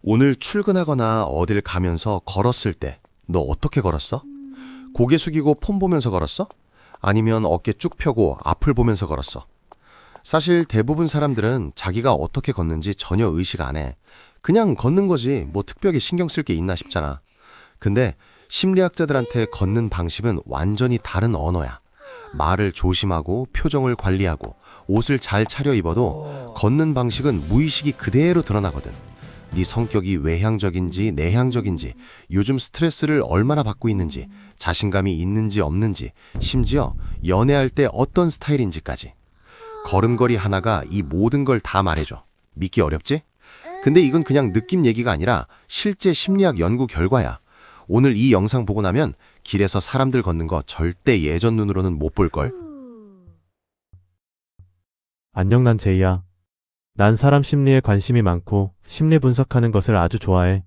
오늘 출근하거나 어딜 가면서 걸었을 때 너 어떻게 걸었어? 고개 숙이고 폰 보면서 걸었어? 아니면 어깨 쭉 펴고 앞을 보면서 걸었어? 사실 대부분 사람들은 자기가 어떻게 걷는지 전혀 의식 안 해. 그냥 걷는 거지 뭐 특별히 신경 쓸 게 있나 싶잖아. 근데 심리학자들한테 걷는 방식은 완전히 다른 언어야. 말을 조심하고 표정을 관리하고 옷을 잘 차려 입어도 걷는 방식은 무의식이 그대로 드러나거든. 네 성격이 외향적인지 내향적인지, 요즘 스트레스를 얼마나 받고 있는지, 자신감이 있는지 없는지, 심지어 연애할 때 어떤 스타일인지까지. 걸음걸이 하나가 이 모든 걸 다 말해줘. 믿기 어렵지? 근데 이건 그냥 느낌 얘기가 아니라 실제 심리학 연구 결과야. 오늘 이 영상 보고 나면 길에서 사람들 걷는 거 절대 예전 눈으로는 못 볼걸? 안녕, 난 제이야. 난 사람 심리에 관심이 많고 심리 분석하는 것을 아주 좋아해.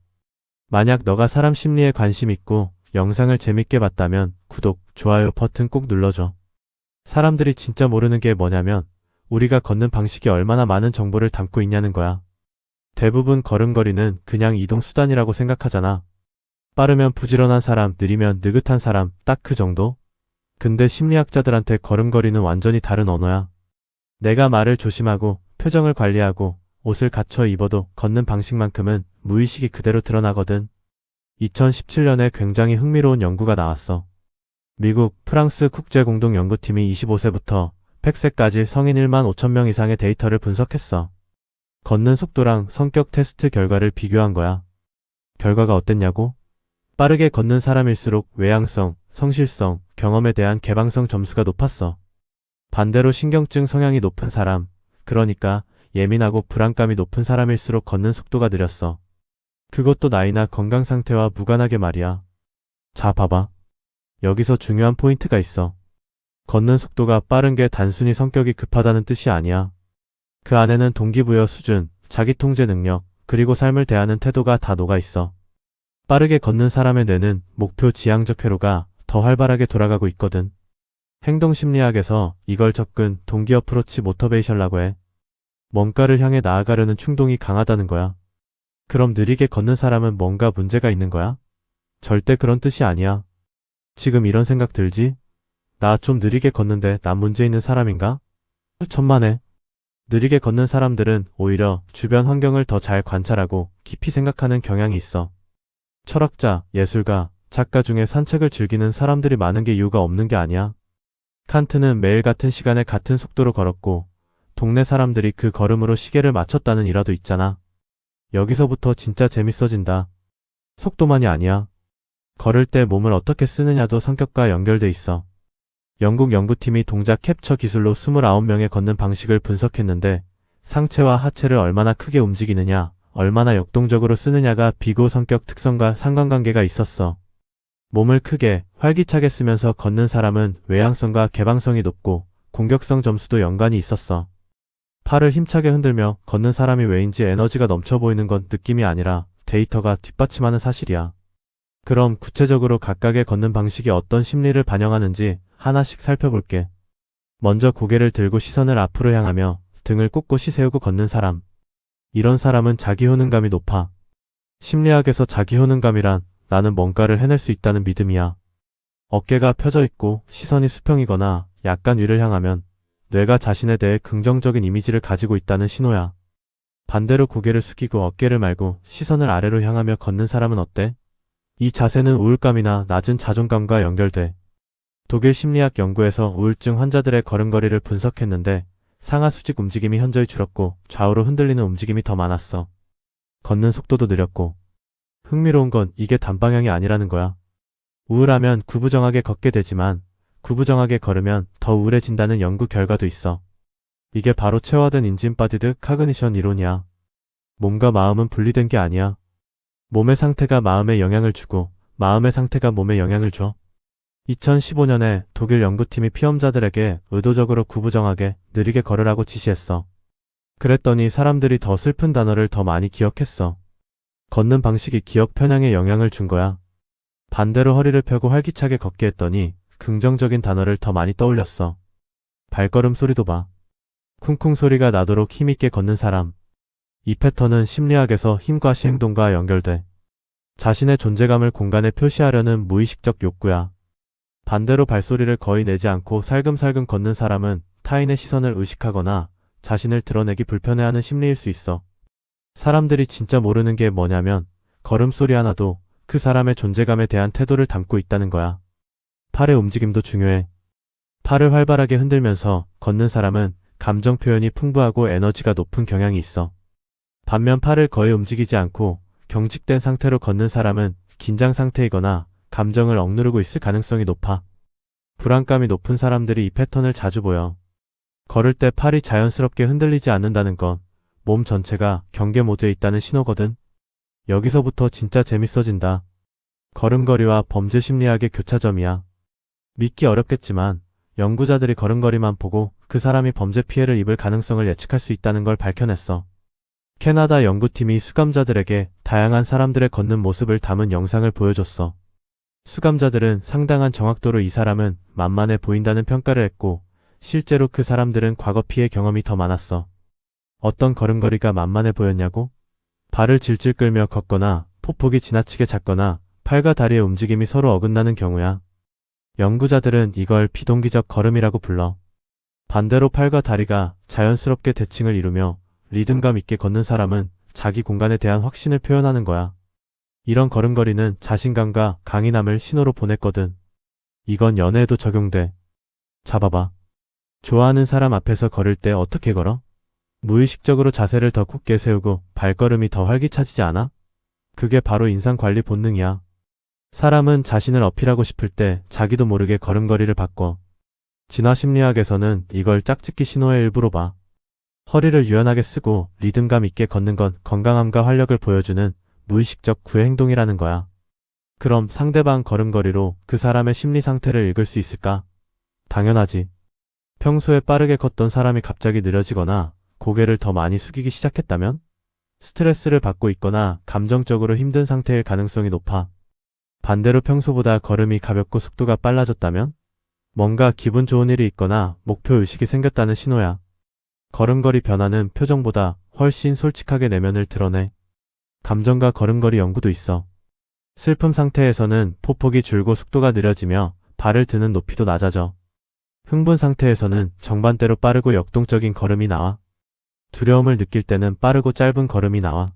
만약 너가 사람 심리에 관심 있고 영상을 재밌게 봤다면 구독, 좋아요 버튼 꼭 눌러줘. 사람들이 진짜 모르는 게 뭐냐면 우리가 걷는 방식이 얼마나 많은 정보를 담고 있냐는 거야. 대부분 걸음걸이는 그냥 이동 수단이라고 생각하잖아. 빠르면 부지런한 사람, 느리면 느긋한 사람, 딱 그 정도? 근데 심리학자들한테 걸음걸이는 완전히 다른 언어야. 내가 말을 조심하고 표정을 관리하고 옷을 갖춰 입어도 걷는 방식만큼은 무의식이 그대로 드러나거든. 2017년에 굉장히 흥미로운 연구가 나왔어. 미국, 프랑스 국제공동연구팀이 25세부터 100세까지 성인 1만 5천 명 이상의 데이터를 분석했어. 걷는 속도랑 성격 테스트 결과를 비교한 거야. 결과가 어땠냐고? 빠르게 걷는 사람일수록 외향성, 성실성, 경험에 대한 개방성 점수가 높았어. 반대로 신경증 성향이 높은 사람, 그러니까 예민하고 불안감이 높은 사람일수록 걷는 속도가 느렸어. 그것도 나이나 건강 상태와 무관하게 말이야. 자, 봐봐. 여기서 중요한 포인트가 있어. 걷는 속도가 빠른 게 단순히 성격이 급하다는 뜻이 아니야. 그 안에는 동기부여 수준, 자기통제 능력, 그리고 삶을 대하는 태도가 다 녹아 있어. 빠르게 걷는 사람의 뇌는 목표 지향적 회로가 더 활발하게 돌아가고 있거든. 행동심리학에서 이걸 접근 동기 어프로치 모터베이션이라고 해. 뭔가를 향해 나아가려는 충동이 강하다는 거야. 그럼 느리게 걷는 사람은 뭔가 문제가 있는 거야? 절대 그런 뜻이 아니야. 지금 이런 생각 들지? 나 좀 느리게 걷는데 난 문제 있는 사람인가? 천만에. 느리게 걷는 사람들은 오히려 주변 환경을 더 잘 관찰하고 깊이 생각하는 경향이 있어. 철학자, 예술가, 작가 중에 산책을 즐기는 사람들이 많은 게 이유가 없는 게 아니야. 칸트는 매일 같은 시간에 같은 속도로 걸었고 동네 사람들이 그 걸음으로 시계를 맞췄다는 일화도 있잖아. 여기서부터 진짜 재밌어진다. 속도만이 아니야. 걸을 때 몸을 어떻게 쓰느냐도 성격과 연결돼 있어. 영국 연구팀이 동작 캡처 기술로 29명의 걷는 방식을 분석했는데 상체와 하체를 얼마나 크게 움직이느냐, 얼마나 역동적으로 쓰느냐가 비고 성격 특성과 상관관계가 있었어. 몸을 크게, 활기차게 쓰면서 걷는 사람은 외향성과 개방성이 높고 공격성 점수도 연관이 있었어. 팔을 힘차게 흔들며 걷는 사람이 왜인지 에너지가 넘쳐 보이는 건 느낌이 아니라 데이터가 뒷받침하는 사실이야. 그럼 구체적으로 각각의 걷는 방식이 어떤 심리를 반영하는지 하나씩 살펴볼게. 먼저 고개를 들고 시선을 앞으로 향하며 등을 꼿꼿이 세우고 걷는 사람. 이런 사람은 자기 효능감이 높아. 심리학에서 자기 효능감이란 나는 뭔가를 해낼 수 있다는 믿음이야. 어깨가 펴져 있고 시선이 수평이거나 약간 위를 향하면 뇌가 자신에 대해 긍정적인 이미지를 가지고 있다는 신호야. 반대로 고개를 숙이고 어깨를 말고 시선을 아래로 향하며 걷는 사람은 어때? 이 자세는 우울감이나 낮은 자존감과 연결돼. 독일 심리학 연구에서 우울증 환자들의 걸음걸이를 분석했는데 상하 수직 움직임이 현저히 줄었고 좌우로 흔들리는 움직임이 더 많았어. 걷는 속도도 느렸고. 흥미로운 건 이게 단방향이 아니라는 거야. 우울하면 구부정하게 걷게 되지만 구부정하게 걸으면 더 우울해진다는 연구 결과도 있어. 이게 바로 체화된 인지임바디드 카그니션 이론이야. 몸과 마음은 분리된 게 아니야. 몸의 상태가 마음에 영향을 주고 마음의 상태가 몸에 영향을 줘. 2015년에 독일 연구팀이 피험자들에게 의도적으로 구부정하게 느리게 걸으라고 지시했어. 그랬더니 사람들이 더 슬픈 단어를 더 많이 기억했어. 걷는 방식이 기억 편향에 영향을 준 거야. 반대로 허리를 펴고 활기차게 걷게 했더니 긍정적인 단어를 더 많이 떠올렸어. 발걸음 소리도 봐. 쿵쿵 소리가 나도록 힘있게 걷는 사람. 이 패턴은 심리학에서 힘과 시행동과 연결돼. 자신의 존재감을 공간에 표시하려는 무의식적 욕구야. 반대로 발소리를 거의 내지 않고 살금살금 걷는 사람은 타인의 시선을 의식하거나 자신을 드러내기 불편해하는 심리일 수 있어. 사람들이 진짜 모르는 게 뭐냐면 걸음소리 하나도 그 사람의 존재감에 대한 태도를 담고 있다는 거야. 팔의 움직임도 중요해. 팔을 활발하게 흔들면서 걷는 사람은 감정 표현이 풍부하고 에너지가 높은 경향이 있어. 반면 팔을 거의 움직이지 않고 경직된 상태로 걷는 사람은 긴장 상태이거나 감정을 억누르고 있을 가능성이 높아. 불안감이 높은 사람들이 이 패턴을 자주 보여. 걸을 때 팔이 자연스럽게 흔들리지 않는다는 건 몸 전체가 경계 모드에 있다는 신호거든. 여기서부터 진짜 재밌어진다. 걸음걸이와 범죄 심리학의 교차점이야. 믿기 어렵겠지만 연구자들이 걸음걸이만 보고 그 사람이 범죄 피해를 입을 가능성을 예측할 수 있다는 걸 밝혀냈어. 캐나다 연구팀이 수감자들에게 다양한 사람들의 걷는 모습을 담은 영상을 보여줬어. 수감자들은 상당한 정확도로 이 사람은 만만해 보인다는 평가를 했고, 실제로 그 사람들은 과거 피해 경험이 더 많았어. 어떤 걸음걸이가 만만해 보였냐고? 발을 질질 끌며 걷거나 폭폭이 지나치게 작거나 팔과 다리의 움직임이 서로 어긋나는 경우야. 연구자들은 이걸 비동기적 걸음이라고 불러. 반대로 팔과 다리가 자연스럽게 대칭을 이루며 리듬감 있게 걷는 사람은 자기 공간에 대한 확신을 표현하는 거야. 이런 걸음걸이는 자신감과 강인함을 신호로 보냈거든. 이건 연애에도 적용돼. 잡아봐. 좋아하는 사람 앞에서 걸을 때 어떻게 걸어? 무의식적으로 자세를 더 굳게 세우고 발걸음이 더 활기차지지 않아? 그게 바로 인상관리 본능이야. 사람은 자신을 어필하고 싶을 때 자기도 모르게 걸음걸이를 바꿔. 진화심리학에서는 이걸 짝짓기 신호의 일부로 봐. 허리를 유연하게 쓰고 리듬감 있게 걷는 건 건강함과 활력을 보여주는 무의식적 구애 행동이라는 거야. 그럼 상대방 걸음걸이로 그 사람의 심리 상태를 읽을 수 있을까? 당연하지. 평소에 빠르게 걷던 사람이 갑자기 느려지거나 고개를 더 많이 숙이기 시작했다면? 스트레스를 받고 있거나 감정적으로 힘든 상태일 가능성이 높아. 반대로 평소보다 걸음이 가볍고 속도가 빨라졌다면? 뭔가 기분 좋은 일이 있거나 목표 의식이 생겼다는 신호야. 걸음걸이 변화는 표정보다 훨씬 솔직하게 내면을 드러내. 감정과 걸음걸이 연구도 있어. 슬픔 상태에서는 폭폭이 줄고 속도가 느려지며 발을 드는 높이도 낮아져. 흥분 상태에서는 정반대로 빠르고 역동적인 걸음이 나와. 두려움을 느낄 때는 빠르고 짧은 걸음이 나와.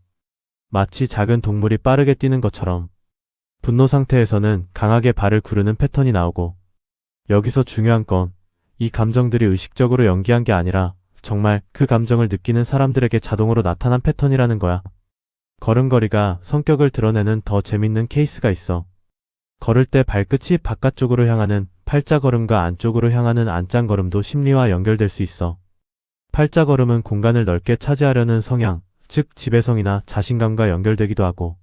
마치 작은 동물이 빠르게 뛰는 것처럼. 분노 상태에서는 강하게 발을 구르는 패턴이 나오고. 여기서 중요한 건 이 감정들이 의식적으로 연기한 게 아니라 정말 그 감정을 느끼는 사람들에게 자동으로 나타난 패턴이라는 거야. 걸음걸이가 성격을 드러내는 더 재밌는 케이스가 있어. 걸을 때 발끝이 바깥쪽으로 향하는 팔자걸음과 안쪽으로 향하는 안짱걸음도 심리와 연결될 수 있어. 팔자걸음은 공간을 넓게 차지하려는 성향, 즉 지배성이나 자신감과 연결되기도 하고,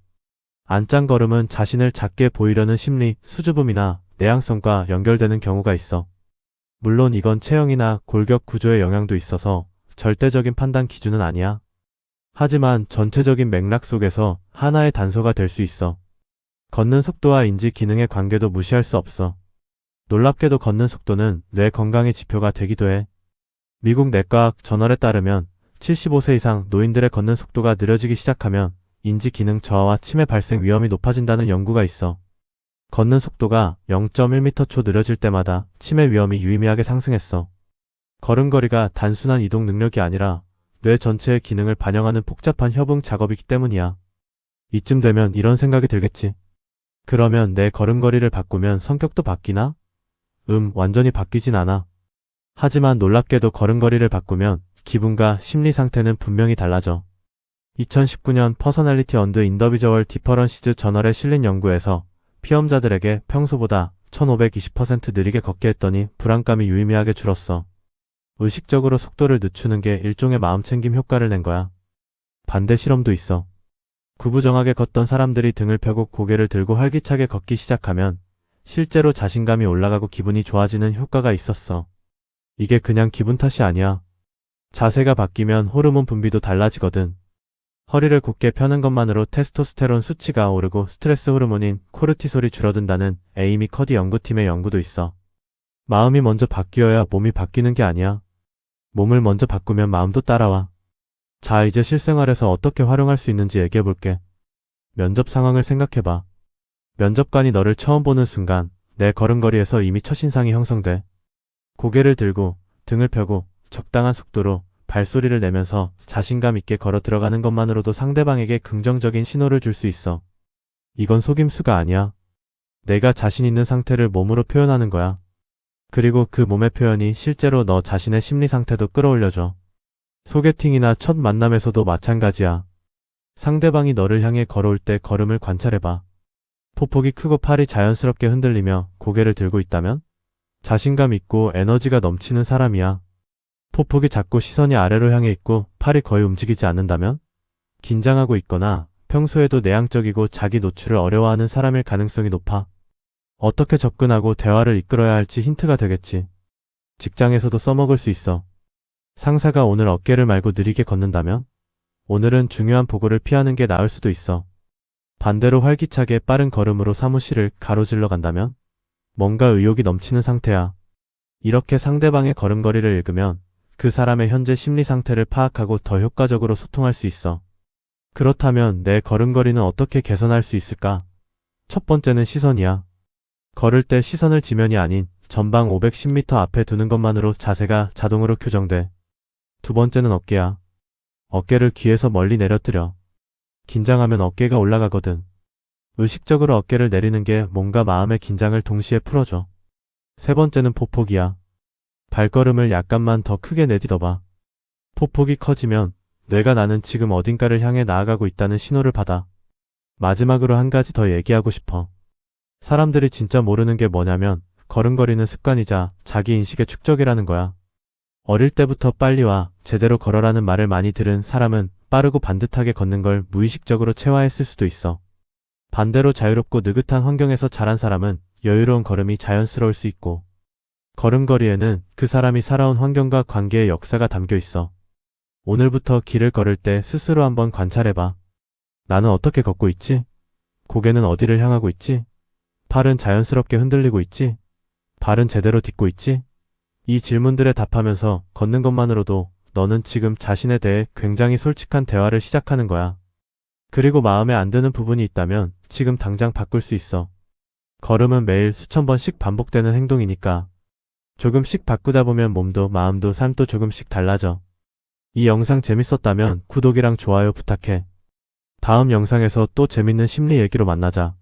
안짱걸음은 자신을 작게 보이려는 심리, 수줍음이나 내향성과 연결되는 경우가 있어. 물론 이건 체형이나 골격 구조의 영향도 있어서 절대적인 판단 기준은 아니야. 하지만 전체적인 맥락 속에서 하나의 단서가 될 수 있어. 걷는 속도와 인지 기능의 관계도 무시할 수 없어. 놀랍게도 걷는 속도는 뇌 건강의 지표가 되기도 해. 미국 내과학 저널에 따르면 75세 이상 노인들의 걷는 속도가 느려지기 시작하면 인지 기능 저하와 치매 발생 위험이 높아진다는 연구가 있어. 걷는 속도가 0.1m/초 느려질 때마다 치매 위험이 유의미하게 상승했어. 걸음걸이가 단순한 이동 능력이 아니라 뇌 전체의 기능을 반영하는 복잡한 협응 작업이기 때문이야. 이쯤 되면 이런 생각이 들겠지. 그러면 내 걸음걸이를 바꾸면 성격도 바뀌나? 완전히 바뀌진 않아. 하지만 놀랍게도 걸음걸이를 바꾸면 기분과 심리 상태는 분명히 달라져. 2019년 퍼서널리티 언드 인더비저월 디퍼런시즈 저널에 실린 연구에서 피험자들에게 평소보다 1520% 느리게 걷게 했더니 불안감이 유의미하게 줄었어. 의식적으로 속도를 늦추는 게 일종의 마음챙김 효과를 낸 거야. 반대 실험도 있어. 구부정하게 걷던 사람들이 등을 펴고 고개를 들고 활기차게 걷기 시작하면 실제로 자신감이 올라가고 기분이 좋아지는 효과가 있었어. 이게 그냥 기분 탓이 아니야. 자세가 바뀌면 호르몬 분비도 달라지거든. 허리를 곧게 펴는 것만으로 테스토스테론 수치가 오르고 스트레스 호르몬인 코르티솔이 줄어든다는 에이미 커디 연구팀의 연구도 있어. 마음이 먼저 바뀌어야 몸이 바뀌는 게 아니야. 몸을 먼저 바꾸면 마음도 따라와. 자, 이제 실생활에서 어떻게 활용할 수 있는지 얘기해볼게. 면접 상황을 생각해봐. 면접관이 너를 처음 보는 순간 내 걸음걸이에서 이미 첫인상이 형성돼. 고개를 들고 등을 펴고 적당한 속도로 발소리를 내면서 자신감 있게 걸어 들어가는 것만으로도 상대방에게 긍정적인 신호를 줄 수 있어. 이건 속임수가 아니야. 내가 자신 있는 상태를 몸으로 표현하는 거야. 그리고 그 몸의 표현이 실제로 너 자신의 심리 상태도 끌어올려줘. 소개팅이나 첫 만남에서도 마찬가지야. 상대방이 너를 향해 걸어올 때 걸음을 관찰해봐. 폭폭이 크고 팔이 자연스럽게 흔들리며 고개를 들고 있다면 자신감 있고 에너지가 넘치는 사람이야. 폭폭이 작고 시선이 아래로 향해 있고 팔이 거의 움직이지 않는다면 긴장하고 있거나 평소에도 내향적이고 자기 노출을 어려워하는 사람일 가능성이 높아. 어떻게 접근하고 대화를 이끌어야 할지 힌트가 되겠지. 직장에서도 써먹을 수 있어. 상사가 오늘 어깨를 말고 느리게 걷는다면 오늘은 중요한 보고를 피하는 게 나을 수도 있어. 반대로 활기차게 빠른 걸음으로 사무실을 가로질러 간다면 뭔가 의욕이 넘치는 상태야. 이렇게 상대방의 걸음걸이를 읽으면 그 사람의 현재 심리 상태를 파악하고 더 효과적으로 소통할 수 있어. 그렇다면 내 걸음걸이는 어떻게 개선할 수 있을까? 첫 번째는 시선이야. 걸을 때 시선을 지면이 아닌 전방 510m 앞에 두는 것만으로 자세가 자동으로 교정돼. 두 번째는 어깨야. 어깨를 귀에서 멀리 내려뜨려. 긴장하면 어깨가 올라가거든. 의식적으로 어깨를 내리는 게 몸과 마음의 긴장을 동시에 풀어줘. 세 번째는 포폭이야. 발걸음을 약간만 더 크게 내딛어봐. 포폭이 커지면 뇌가 나는 지금 어딘가를 향해 나아가고 있다는 신호를 받아. 마지막으로 한 가지 더 얘기하고 싶어. 사람들이 진짜 모르는 게 뭐냐면 걸음걸이는 습관이자 자기인식의 축적이라는 거야. 어릴 때부터 빨리 와, 제대로 걸어라는 말을 많이 들은 사람은 빠르고 반듯하게 걷는 걸 무의식적으로 체화했을 수도 있어. 반대로 자유롭고 느긋한 환경에서 자란 사람은 여유로운 걸음이 자연스러울 수 있고, 걸음걸이에는 그 사람이 살아온 환경과 관계의 역사가 담겨 있어. 오늘부터 길을 걸을 때 스스로 한번 관찰해봐. 나는 어떻게 걷고 있지? 고개는 어디를 향하고 있지? 팔은 자연스럽게 흔들리고 있지? 발은 제대로 딛고 있지? 이 질문들에 답하면서 걷는 것만으로도 너는 지금 자신에 대해 굉장히 솔직한 대화를 시작하는 거야. 그리고 마음에 안 드는 부분이 있다면 지금 당장 바꿀 수 있어. 걸음은 매일 수천 번씩 반복되는 행동이니까 조금씩 바꾸다 보면 몸도 마음도 삶도 조금씩 달라져. 이 영상 재밌었다면 구독이랑 좋아요 부탁해. 다음 영상에서 또 재밌는 심리 얘기로 만나자.